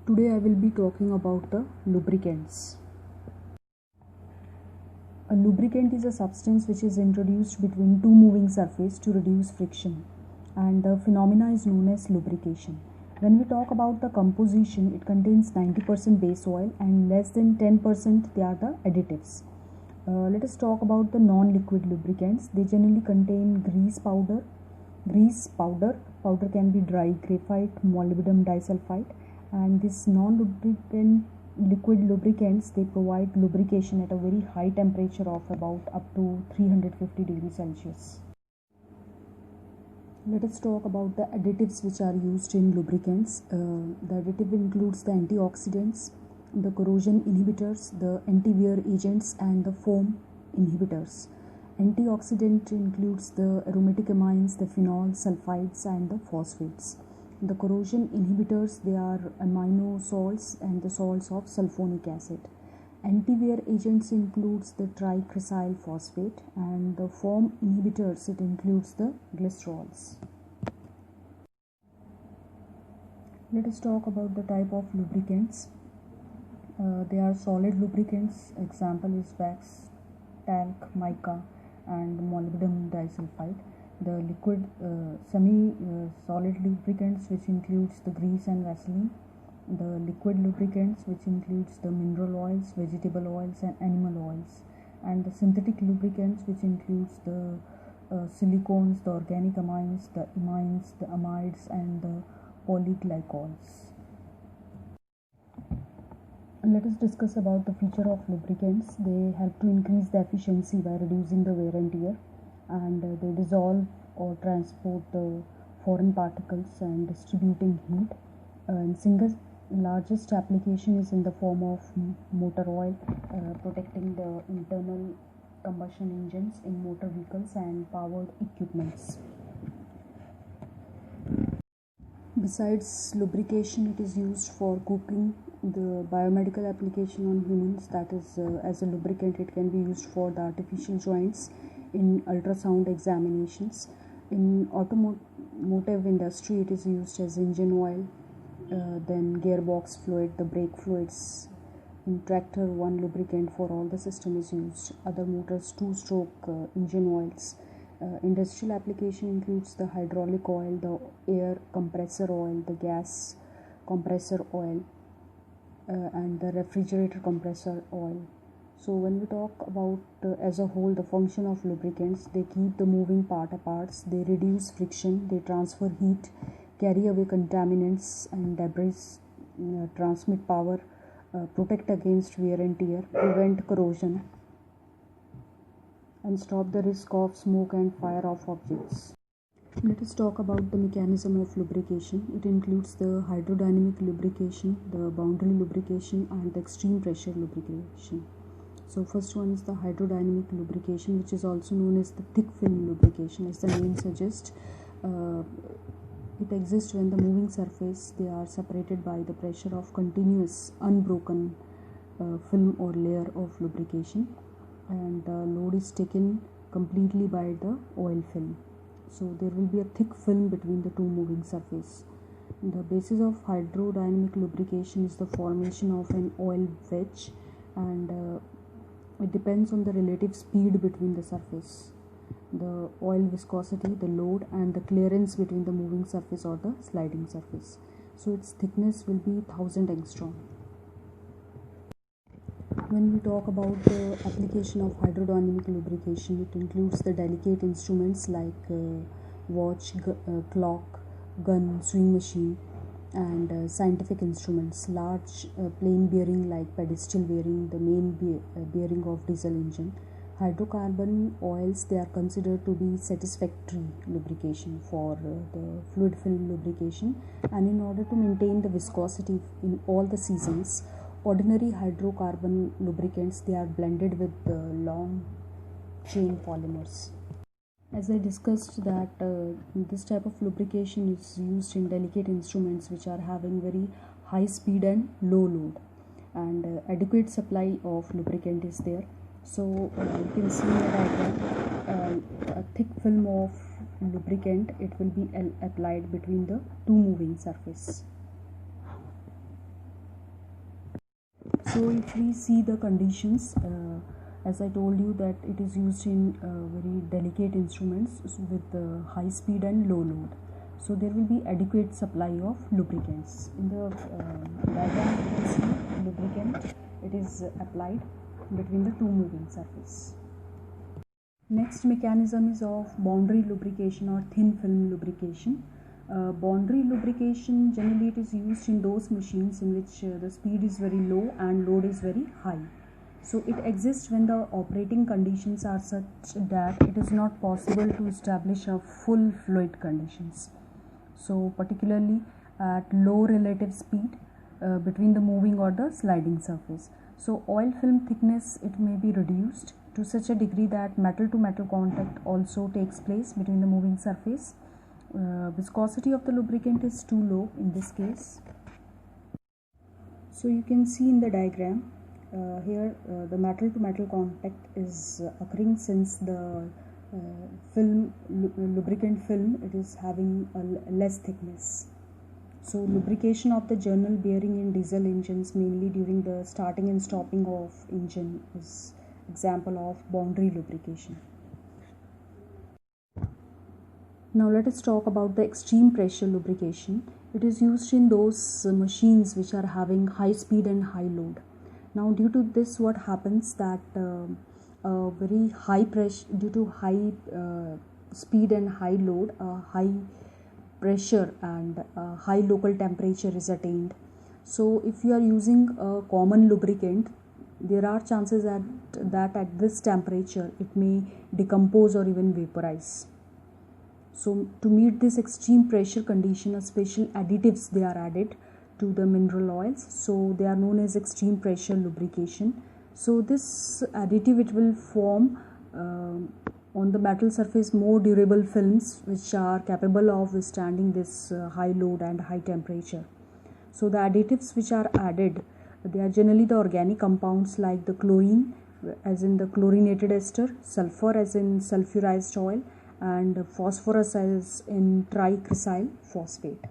Today I will be talking about the lubricants. A lubricant is a substance which is introduced between two moving surfaces to reduce friction, and the phenomena is known as lubrication. When we talk about the composition, it contains 90% base oil and less than 10% they are the additives. Let us talk about the non-liquid lubricants. They generally contain grease powder. Powder can be dry graphite, molybdenum disulfide, and this non-lubricant liquid lubricants, they provide lubrication at a very high temperature of about up to 350 degrees Celsius. Let us talk about the additives which are used in lubricants. The additive includes the antioxidants, the corrosion inhibitors, the anti-wear agents, and the foam inhibitors. Antioxidant includes the aromatic amines, the phenols, sulfides, and the phosphates. The corrosion inhibitors, they are amino salts and the salts of sulfonic acid. Anti-wear agents includes the tricrysyl phosphate, and the foam inhibitors, it includes the glycerols. Let us talk about the type of lubricants. They are solid lubricants. Example is wax, talc, mica, and molybdenum disulfide. The liquid semi-solid lubricants, which includes the grease and Vaseline. The liquid lubricants, which includes the mineral oils, vegetable oils, and animal oils. And the synthetic lubricants, which includes the silicones, the organic amines, the amines, the amides, and the polyglycols. Let us discuss about the feature of lubricants. They help to increase the efficiency by reducing the wear and tear, and they dissolve or transport the foreign particles and distributing heat. And single largest application is in the form of motor oil, protecting the internal combustion engines in motor vehicles and powered equipments. Besides lubrication, it is used for cooking. The biomedical application on humans, that is as a lubricant, it can be used for the artificial joints in ultrasound examinations. In automotive industry, it is used as engine oil, then gearbox fluid, the brake fluids. In tractor, one lubricant for all the system is used. Other motors, two-stroke engine oils. Industrial application includes the hydraulic oil, the air compressor oil, the gas compressor oil, and the refrigerator compressor oil. So when we talk about as a whole the function of lubricants, they keep the moving parts, they reduce friction, they transfer heat, carry away contaminants and debris, transmit power, protect against wear and tear, prevent corrosion, and stop the risk of smoke and fire of objects. Let us talk about the mechanism of lubrication. It includes the hydrodynamic lubrication, the boundary lubrication, and the extreme pressure lubrication. So first one is the hydrodynamic lubrication, which is also known as the thick film lubrication. As the name suggests, it exists when the moving surface, they are separated by the pressure of continuous unbroken film or layer of lubrication, and the load is taken completely by the oil film. So there will be a thick film between the two moving surface. The basis of hydrodynamic lubrication is the formation of an oil wedge, and it depends on the relative speed between the surface, the oil viscosity, the load, and the clearance between the moving surface or the sliding surface. So its thickness will be 1000 angstrom. When we talk about the application of hydrodynamic lubrication, it includes the delicate instruments like watch, clock, gun, sewing machine, and scientific instruments, large plain bearing like pedestal bearing, the main bearing of diesel engine. Hydrocarbon oils, they are considered to be satisfactory lubrication for the fluid film lubrication, and in order to maintain the viscosity in all the seasons, ordinary hydrocarbon lubricants, they are blended with long chain polymers. As I discussed that this type of lubrication is used in delicate instruments which are having very high speed and low load, and adequate supply of lubricant is there. So you can see in the diagram a thick film of lubricant, it will be applied between the two moving surface. So if we see the conditions, as I told you that it is used in very delicate instruments with high speed and low load. So there will be adequate supply of lubricants. In the diagram you can see lubricant, it is applied between the two moving surface. Next mechanism is of boundary lubrication or thin film lubrication. Boundary lubrication, generally it is used in those machines in which the speed is very low and load is very high. So it exists when the operating conditions are such that it is not possible to establish a full fluid conditions. So particularly at low relative speed between the moving or the sliding surface. So oil film thickness, it may be reduced to such a degree that metal to metal contact also takes place between the moving surface. Viscosity of the lubricant is too low in this case. So you can see in the diagram here the metal to metal contact is occurring since the lubricant film, it is having a less thickness. So lubrication of the journal bearing in diesel engines, mainly during the starting and stopping of engine, is example of boundary lubrication. Now let us talk about the extreme pressure lubrication. It is used in those machines which are having high speed and high load. Now due to this, what happens that very high pressure, due to high speed and high load, high pressure and high local temperature is attained. So if you are using a common lubricant, there are chances that at this temperature it may decompose or even vaporize. So to meet this extreme pressure condition, a special additives they are added to the mineral oils. So they are known as extreme pressure lubrication. So this additive, it will form on the metal surface more durable films which are capable of withstanding this high load and high temperature. So the additives which are added, they are generally the organic compounds like the chlorine as in the chlorinated ester, sulfur as in sulfurized oil, and phosphorus as in tricrysyl phosphate.